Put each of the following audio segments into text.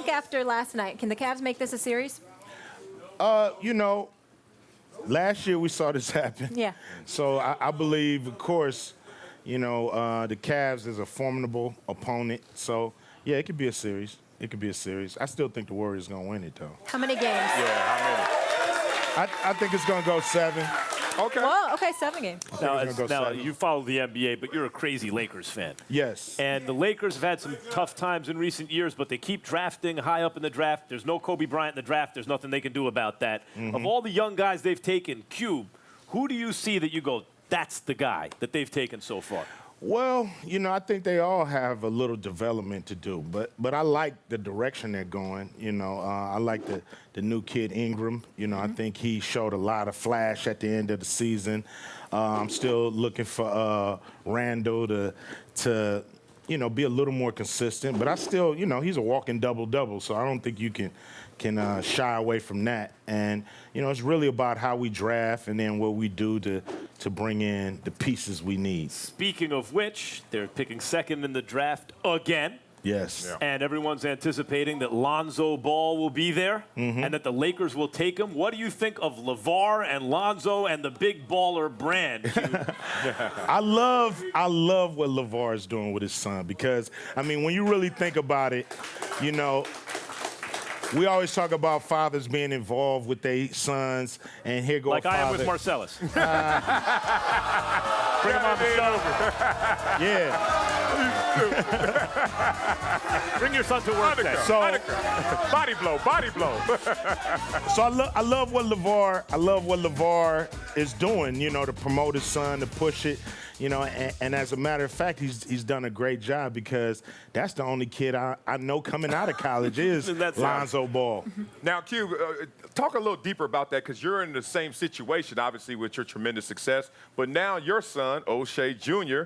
think after last night? Can the Cavs make this a series? You know, last year we saw this happen. Yeah. So I believe, of course, you know, the Cavs is a formidable opponent. So, yeah, it could be a series. It could be a series. I still think the Warriors are going to win it, though. How many games? Yeah, how many? I think it's going to go 7. Okay. Well, okay, 7 games. Now, you follow the NBA, but you're a crazy Lakers fan. Yes. And the Lakers have had some tough times in recent years, but they keep drafting high up in the draft. There's no Kobe Bryant in the draft. There's nothing they can do about that. Of all the young guys they've taken, Cube, who do you see that you go, that's the guy that they've taken so far? Well, you know, I think they all have a little development to do, but I like the direction they're going. You know, I like the new kid Ingram. You know, I think he showed a lot of flash at the end of the season. I'm still looking for Randall to you know, be a little more consistent. But I still, you know, he's a walking double-double, so I don't think you can shy away from that. And, you know, it's really about how we draft and then what we do to bring in the pieces we need. Speaking of which, they're picking second in the draft again. Yes. Yeah. And everyone's anticipating that Lonzo Ball will be there and that the Lakers will take him. What do you think of LaVar and Lonzo and the big baller brand? I love what LaVar is doing with his son because, I mean, when you really think about it, you know, we always talk about fathers being involved with their sons, and here goes like father. I am with Marcellus. Bring him on the show. Yeah. Bring your son to work then. So, Body blow, body blow. so I love what LaVar is doing, you know, to promote his son, to push it, you know, and as a matter of fact, he's done a great job because that's the only kid I know coming out of college is Lonzo Ball. Now, Q, talk a little deeper about that because you're in the same situation, obviously, with your tremendous success. But now your son, O'Shea Jr.,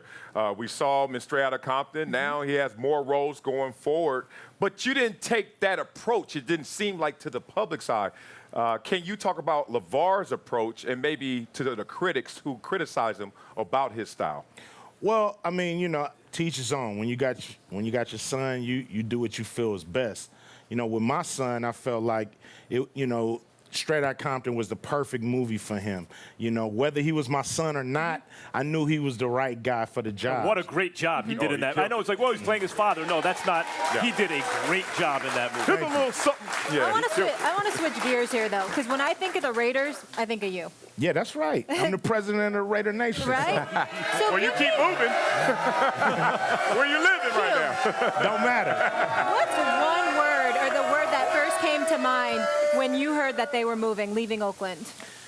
we saw him in straight out of Compton. Now he has more roles going forward. But you didn't take that approach, it didn't seem like, to the public side. Can you talk about LaVar's approach and maybe to the critics who criticize him about his style? Well, I mean, you know, teach his own. When you got your son, you do what you feel is best. You know, with my son, I felt like it, you know, Straight Outta Compton was the perfect movie for him. You know, whether he was my son or not, I knew he was the right guy for the job. What a great job he did in that. I know it's like, well, he's playing his father. No, that's not. Yeah. He did a great job in that movie. Just a little something. Yeah, I want to switch gears here, though, because when I think of the Raiders, I think of you. Yeah, that's right. I'm the president of the Raider Nation. Right? So well, you keep moving. Where you living right now? Don't matter. What's one word or the word that first came to mind when you heard that they were leaving Oakland?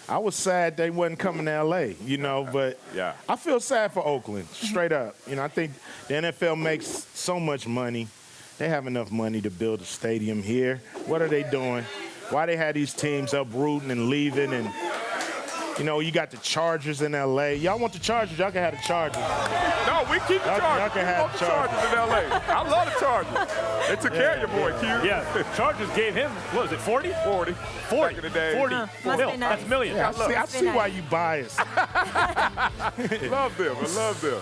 I was sad they wasn't coming to L.A., you know, but yeah. I feel sad for Oakland, straight up. You know, I think the NFL makes so much money. They have enough money to build a stadium here. What are they doing? Why they had these teams uprooting and leaving? And, you know, you got the Chargers in L.A. Y'all want the Chargers? Y'all can have the Chargers. No, we keep the Chargers. Y'all can have the Chargers in L.A. I love the Chargers. They took care of your boy, Q. Yeah, Chargers gave him, what was it, 40? 40. 40. Back in the day. 40. Must Mil. be nice. That's million. Yeah, I see why you biased. Love them. I love them.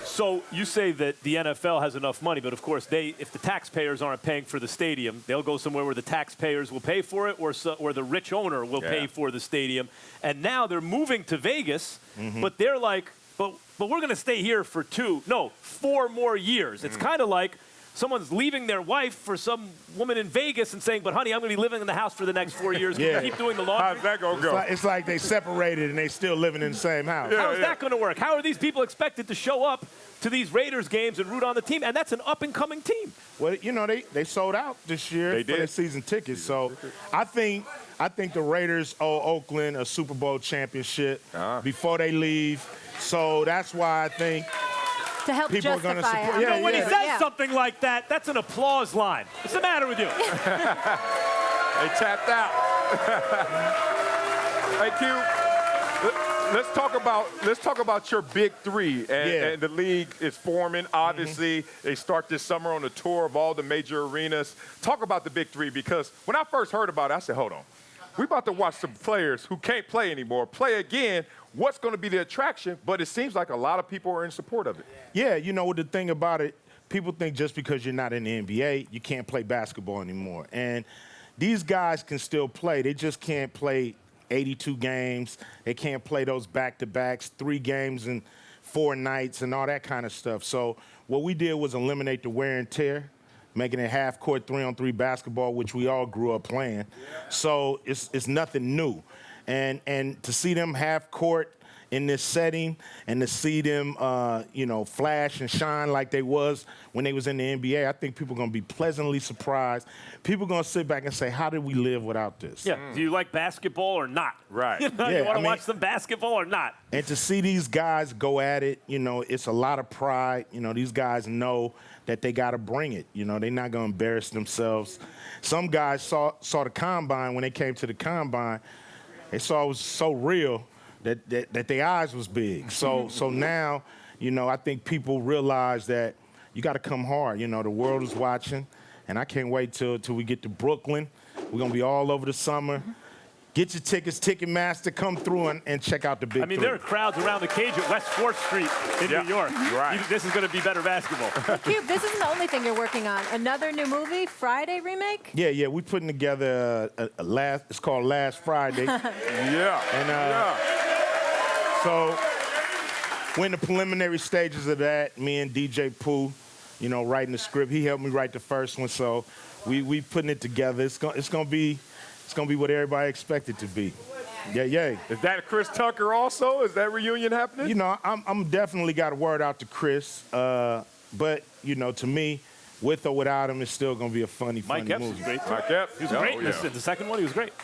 So you say that the NFL has enough money, but of course, if the taxpayers aren't paying for the stadium, they'll go somewhere where the taxpayers will pay for it, or the rich owner will pay for the stadium. And now they're moving to Vegas, but they're like, but we're going to stay here for 4 more years. It's kind of like someone's leaving their wife for some woman in Vegas and saying, but honey, I'm going to be living in the house for the next 4 years. Can you keep doing the laundry? How's that going to go? It's like they separated and they still living in the same house. How is that going to work? How are these people expected to show up to these Raiders games and root on the team? And that's an up-and-coming team. Well, you know, they sold out this year for their season tickets. So I think the Raiders owe Oakland a Super Bowl championship before they leave. So that's why I think to help people are going to justify support. it. When he says something like that, that's an applause line. What's the matter with you? They tapped out. Hey, Q, let's talk about your big three. And the league is forming, obviously. They start this summer on a tour of all the major arenas. Talk about the big three, because when I first heard about it, I said, hold on. We're about to watch some players who can't play anymore play again. What's going to be the attraction? But it seems like a lot of people are in support of it. Yeah, you know, the thing about it, people think just because you're not in the NBA, you can't play basketball anymore. And these guys can still play. They just can't play 82 games. They can't play those back-to-backs, 3 games in 4 nights and all that kind of stuff. So what we did was eliminate the wear and tear, making it half-court 3-on-3 basketball, which we all grew up playing. So it's nothing new. And to see them half-court in this setting and to see them, flash and shine like they was when they was in the NBA, I think people are going to be pleasantly surprised. People are going to sit back and say, how did we live without this? Yeah. Do you like basketball or not? Right. You want to watch some basketball or not? And to see these guys go at it, it's a lot of pride. These guys know that they got to bring it. They're not going to embarrass themselves. Some guys saw the combine. When they came to the combine, they saw it was so real that their eyes was big. So now, I think people realize that you got to come hard. The world is watching, and I can't wait till we get to Brooklyn. We're going to be all over the summer. Get your tickets, Ticketmaster, come through and check out the big three. There are crowds around the cage at West 4th Street in New York. Right. This is going to be better basketball. Cube, this isn't the only thing you're working on. Another new movie, Friday remake? Yeah, we're putting together it's called Last Friday. So we're in the preliminary stages of that. Me and DJ Pooh, writing the script. He helped me write the first one, so we putting it together. It's gonna be what everybody expected to be. Yeah. Is that Chris Tucker also? Is that reunion happening? I'm definitely got a word out to Chris, but to me, with or without him, it's still gonna be a funny Mike Epps movie. was great. Mike Epps. He was great in the second one. He was great.